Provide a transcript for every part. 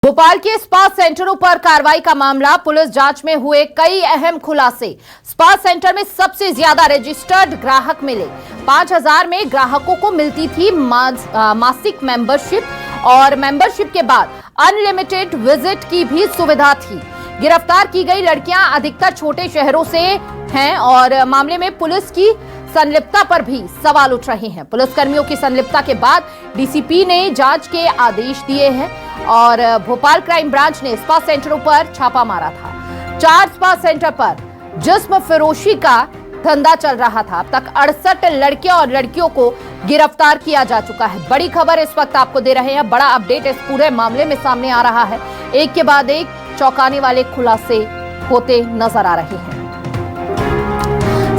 भोपाल के स्पा सेंटरों पर कार्रवाई का मामला। पुलिस जांच में हुए कई अहम खुलासे। स्पा सेंटर में सबसे ज्यादा रजिस्टर्ड ग्राहक मिले। 5000 में ग्राहकों को मिलती थी मासिक मेंबरशिप और मेंबरशिप के बाद अनलिमिटेड विजिट की भी सुविधा थी। गिरफ्तार की गई लड़कियां अधिकतर छोटे शहरों से हैं और मामले में पुलिस की संलिप्तता पर भी सवाल उठ रहे हैं। पुलिसकर्मियों की संलिप्तता के बाद डीसीपी ने जांच के आदेश दिए हैं और भोपाल क्राइम ब्रांच ने स्पा सेंटरों पर छापा मारा था। 4 स्पा सेंटर पर जिस्म फरोशी का धंधा चल रहा था। अब तक 68 लड़कियां और लड़कियों को गिरफ्तार किया जा चुका है। बड़ी खबर इस वक्त आपको दे रहे हैं। बड़ा अपडेट इस पूरे मामले में सामने आ रहा है। एक के बाद एक चौंकाने वाले खुलासे होते नजर आ रहे हैं।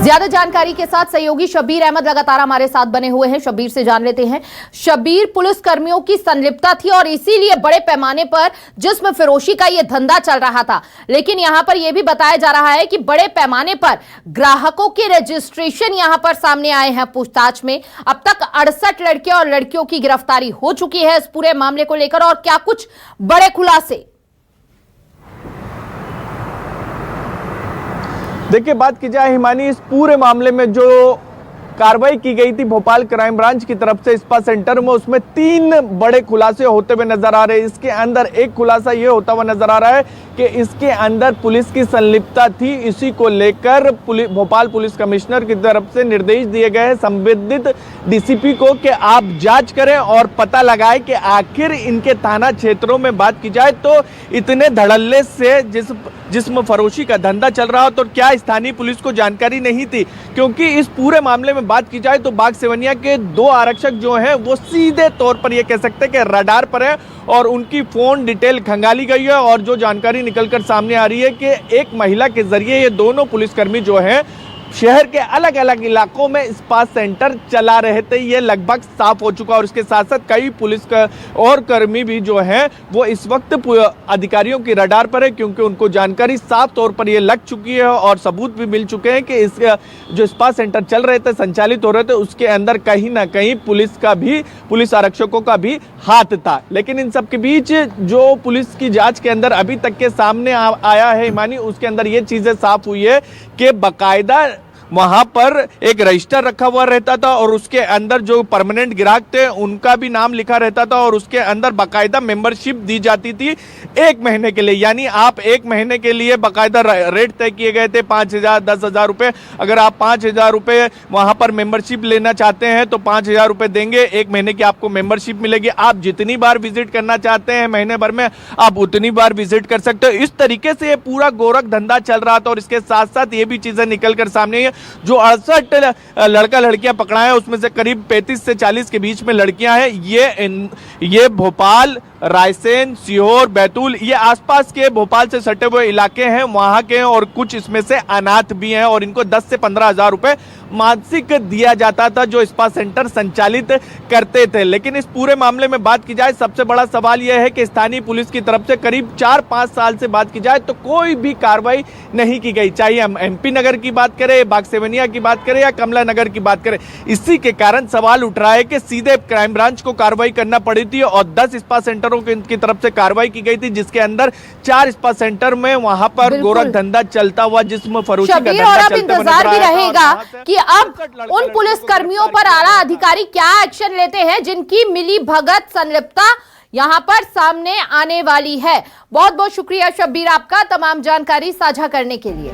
ज्यादा जानकारी के साथ सहयोगी शब्बीर अहमद लगातार हमारे साथ बने हुए हैं। शब्बीर से जान लेते हैं। शब्बीर, पुलिस कर्मियों की संलिप्तता थी और इसीलिए बड़े पैमाने पर जिस्म फरोशी का यह धंधा चल रहा था, लेकिन यहां पर यह भी बताया जा रहा है कि बड़े पैमाने पर ग्राहकों के रजिस्ट्रेशन यहां पर सामने आए हैं पूछताछ में। अब तक 68 लड़के और लड़कियों की गिरफ्तारी हो चुकी है इस पूरे मामले को लेकर, और क्या कुछ बड़े खुलासे? देखिए, बात की जाए हिमानी, इस पूरे मामले में जो कार्रवाई की गई थी भोपाल क्राइम ब्रांच की तरफ से स्पा सेंटर में, उसमें 3 बड़े खुलासे होते हुए नजर आ रहे हैं। इसके अंदर एक खुलासा ये होता हुआ नजर आ रहा है कि इसके अंदर पुलिस की संलिप्तता थी। इसी को लेकर भोपाल पुलिस कमिश्नर की तरफ से निर्देश दिए गए हैं संबंधित डीसीपी को कि आप जांच करें और पता लगाएं कि आखिर इनके थाना क्षेत्रों में बात की जाए तो इतने धड़ल्ले से जिस्म फरोशी का धंधा चल रहा हो तो क्या स्थानीय पुलिस को जानकारी नहीं थी? क्योंकि इस पूरे मामले में बात की जाए तो बाग सेवनिया के 2 आरक्षक जो हैं वो सीधे तौर पर ये कह सकते हैं कि रडार पर है और उनकी फोन डिटेल खंगाली गई है। और जो जानकारी निकलकर सामने आ रही है कि एक महिला के जरिए ये दोनों पुलिसकर्मी जो हैं शहर के अलग अलग इलाकों में स्पा सेंटर चला रहे थे, ये लगभग साफ हो चुका। और उसके साथ साथ कई पुलिस और कर्मी भी जो हैं वो इस वक्त अधिकारियों की रडार पर है, क्योंकि उनको जानकारी साफ तौर पर ये लग चुकी है और सबूत भी मिल चुके हैं कि इस जो स्पा सेंटर चल रहे थे, संचालित हो रहे थे, उसके अंदर कहीं ना कहीं पुलिस आरक्षकों का भी हाथ था। लेकिन इन सब के बीच जो पुलिस की जांच के अंदर अभी तक के सामने आया है हिमानी, उसके अंदर ये चीजें साफ हुई है कि बाकायदा वहां पर एक रजिस्टर रखा हुआ रहता था और उसके अंदर जो परमानेंट ग्राहक थे उनका भी नाम लिखा रहता था और उसके अंदर बाकायदा मेंबरशिप दी जाती थी 1 महीने के लिए। यानी आप 1 महीने के लिए बाकायदा रेट तय किए गए थे 5000 10,000 रुपए। अगर आप 5000 रुपए वहां पर मेंबरशिप लेना चाहते हैं तो 5000 रुपए देंगे, 1 महीने की आपको मेंबरशिप मिलेगी। आप जितनी बार विजिट करना चाहते हैं महीने भर में आप उतनी बार विजिट कर सकते हो। इस तरीके से ये पूरा गोरख धंधा चल रहा था। और इसके साथ साथ ये भी चीजें निकल कर सामने है, जो 68 लड़का लड़कियां पकड़ा है उसमें से करीब 35 से 40 के बीच में लड़कियां हैं। ये भोपाल, रायसेन, सीहोर, बैतूल, ये आसपास के भोपाल से सटे हुए इलाके हैं, वहां के, और कुछ इसमें से अनाथ भी हैं। और इनको 10 से 15,000 रुपए मासिक दिया जाता था जो स्पा सेंटर संचालित करते थे। लेकिन इस पूरे मामले में बात की जाए, सबसे बड़ा सवाल यह है कि स्थानीय पुलिस की तरफ से करीब 4-5 साल से बात की जाए तो कोई भी कार्रवाई नहीं की गई। चाहे हम एमपी नगर की बात करें, बाग सेवनिया की बात करें या कमला नगर की बात करें। इसी के कारण सवाल उठ रहा है कि सीधे क्राइम ब्रांच को कार्रवाई करना पड़ी थी और 10 स्पा सेंटरों की तरफ से कार्रवाई की गई थी, जिसके अंदर 4 स्पा सेंटर में वहां पर गोरख धंधा चलता हुआ जिस्म फरोशी का धंधा चलता इंतजार भी रहेगा कि अब उन पुलिस कर्मियों पर आला अधिकारी क्या एक्शन लेते हैं जिनकी मिली भगत संलिप्तता यहां पर सामने आने वाली है। बहुत बहुत शुक्रिया शब्बीर आपका तमाम जानकारी साझा करने के लिए।